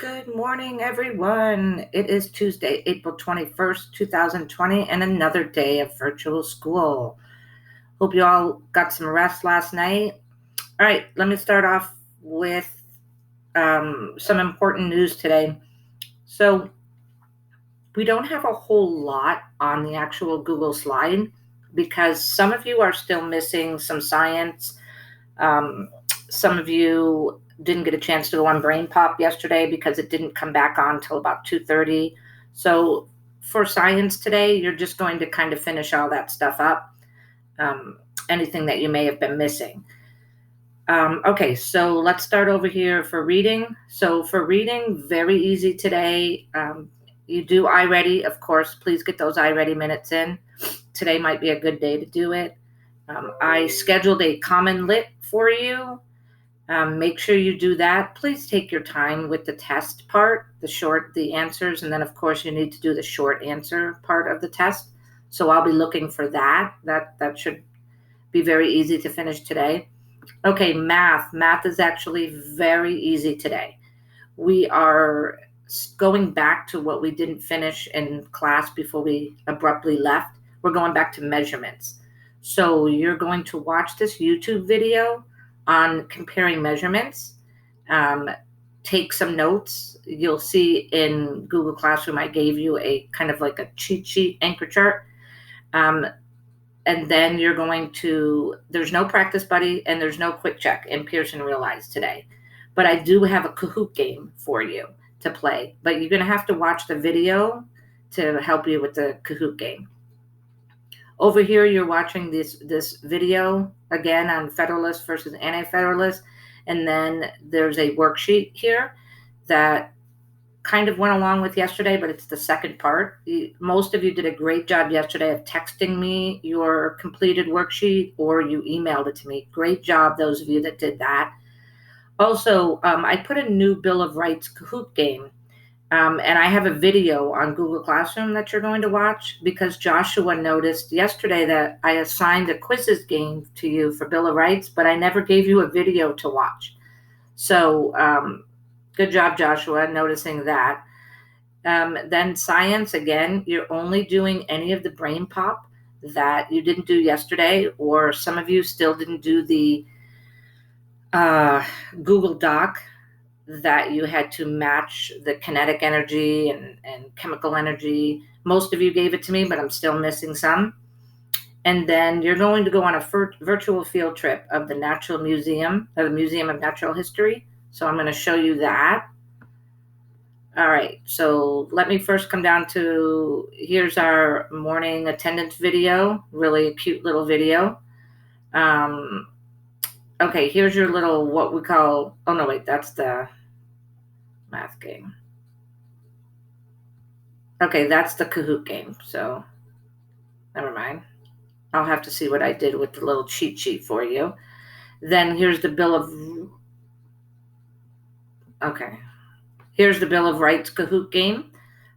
Good morning, everyone. It is Tuesday, April 21st, 2020, and another day of virtual school. Hope you all got some rest last night. All right, let me start off with some important news today. So, we don't have a whole lot on the actual Google slide because some of you are still missing some science. Some of you didn't get a chance to go on Brain Pop yesterday because it didn't come back on until about 2:30. So for science today, you're just going to kind of finish all that stuff up, anything that you may have been missing. Okay, so let's start over here for reading. So for reading, very easy today. You do iReady, of course. Please get those iReady minutes in. Today might be a good day to do it. I scheduled a common lit for you. Make sure you do that. Please take your time with the test part, the answers, and then of course you need to do the short answer part of the test. So I'll be looking for that. That should be very easy to finish today. Okay, math. Math is actually very easy today. We are going back to what we didn't finish in class before we abruptly left. We're going back to measurements. So you're going to watch this YouTube video on comparing measurements. Take some notes. You'll see in Google Classroom, I gave you a kind of like a cheat sheet anchor chart. And then you're going to, there's no practice buddy and there's no quick check in Pearson Realize today. But I do have a Kahoot game for you to play. But you're going to have to watch the video to help you with the Kahoot game. Over here, you're watching this video again on Federalist versus Anti-Federalist. And then there's a worksheet here that kind of went along with yesterday, but it's the second part. Most of you did a great job yesterday of texting me your completed worksheet, or you emailed it to me. Great job, those of you that did that. Also, I put a new Bill of Rights Kahoot game. And I have a video on Google Classroom that you're going to watch because Joshua noticed yesterday that I assigned a quizzes game to you for Bill of Rights, but I never gave you a video to watch. So good job, Joshua, noticing that. Then science, again, you're only doing any of the Brain Pop that you didn't do yesterday, or some of you still didn't do the Google Doc that you had to match the kinetic energy and chemical energy. Most of you gave it to me, but I'm still missing some. And then you're going to go on a virtual field trip of the Natural Museum, or the Museum of Natural History. So I'm going to show you that. All right, so let me first come down to, here's our morning attendance video, really a cute little video. Okay, here's your little, what we call, oh no, wait, that's the math game. Okay, that's the Kahoot game, so never mind. I'll have to see what I did with the little cheat sheet for you. Then here's the Bill of, okay, here's the Bill of Rights Kahoot game.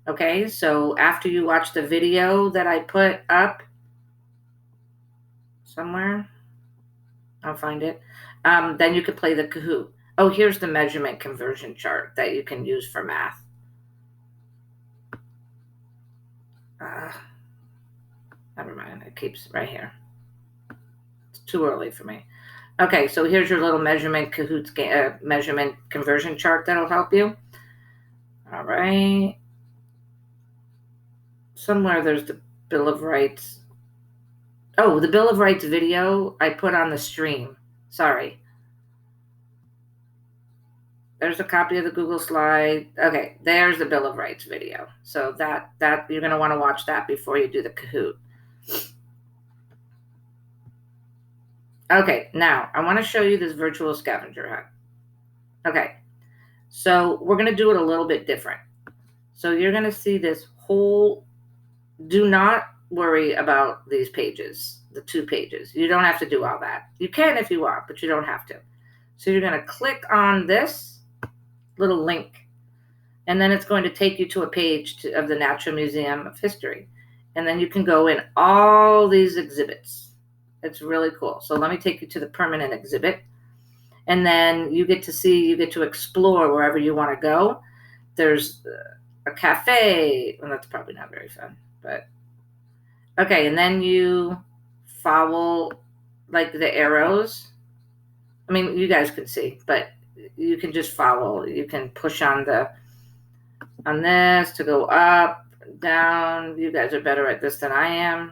Okay, so after you watch the video that I put up somewhere, I'll find it, then you can play the Kahoot. Oh, here's the measurement conversion chart that you can use for math. Never mind, it keeps right here. It's too early for me. Okay, so here's your little measurement Kahoot measurement conversion chart that'll help you. All right. Somewhere there's the Bill of Rights. Oh, the Bill of Rights video I put on the stream. Sorry. There's a copy of the Google slide. Okay, there's the Bill of Rights video. So that you're going to want to watch that before you do the Kahoot. Okay, now I want to show you this virtual scavenger hunt. Okay, so we're going to do it a little bit different. So you're going to see this whole, do not worry about these pages, the 2 pages. You don't have to do all that. You can if you want, but you don't have to. So you're going to click on this little link, and then it's going to take you to a page of the Natural Museum of History. And then you can go in all these exhibits. It's really cool. So let me take you to the permanent exhibit. And then you get to explore wherever you want to go. There's a cafe. Well, that's probably not very fun, but okay. And then you follow like the arrows. I mean, you guys can see, but you can just follow. You can push on this to go up, down. You guys are better at this than I am.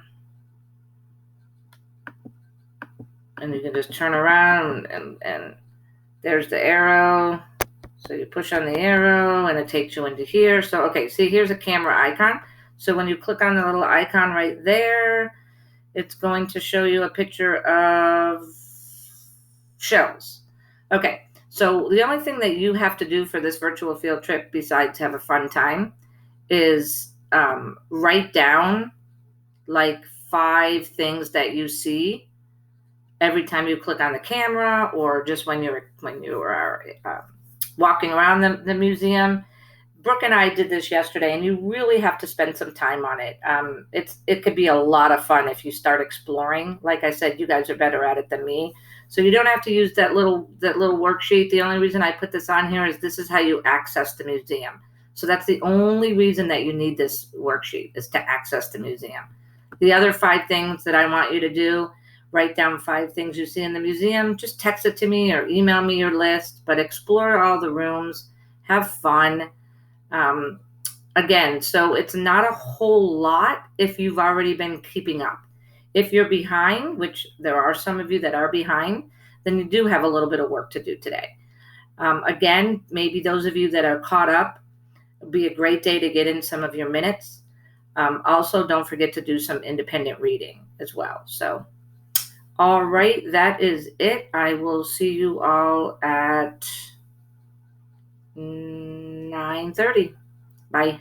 And you can just turn around and there's the arrow. So you push on the arrow and it takes you into here. So, okay, see, here's a camera icon. So when you click on the little icon right there, it's going to show you a picture of shells. Okay, so the only thing that you have to do for this virtual field trip besides have a fun time is write down like 5 things that you see every time you click on the camera, or just when you are walking around the museum. Brooke and I did this yesterday, and you really have to spend some time on it. It could be a lot of fun if you start exploring. Like I said, you guys are better at it than me, so you don't have to use that little worksheet. The only reason I put this on here is this is how you access the museum. So that's the only reason that you need this worksheet, is to access the museum. The other 5 things that I want you to do: write down 5 things you see in the museum. Just text it to me or email me your list, but explore all the rooms, have fun. Again, so it's not a whole lot if you've already been keeping up. If you're behind, which there are some of you that are behind, then you do have a little bit of work to do today. Again, maybe those of you that are caught up, it'll be a great day to get in some of your minutes. Also, don't forget to do some independent reading as well. So, all right, that is it. I will see you all at 9:30. Bye.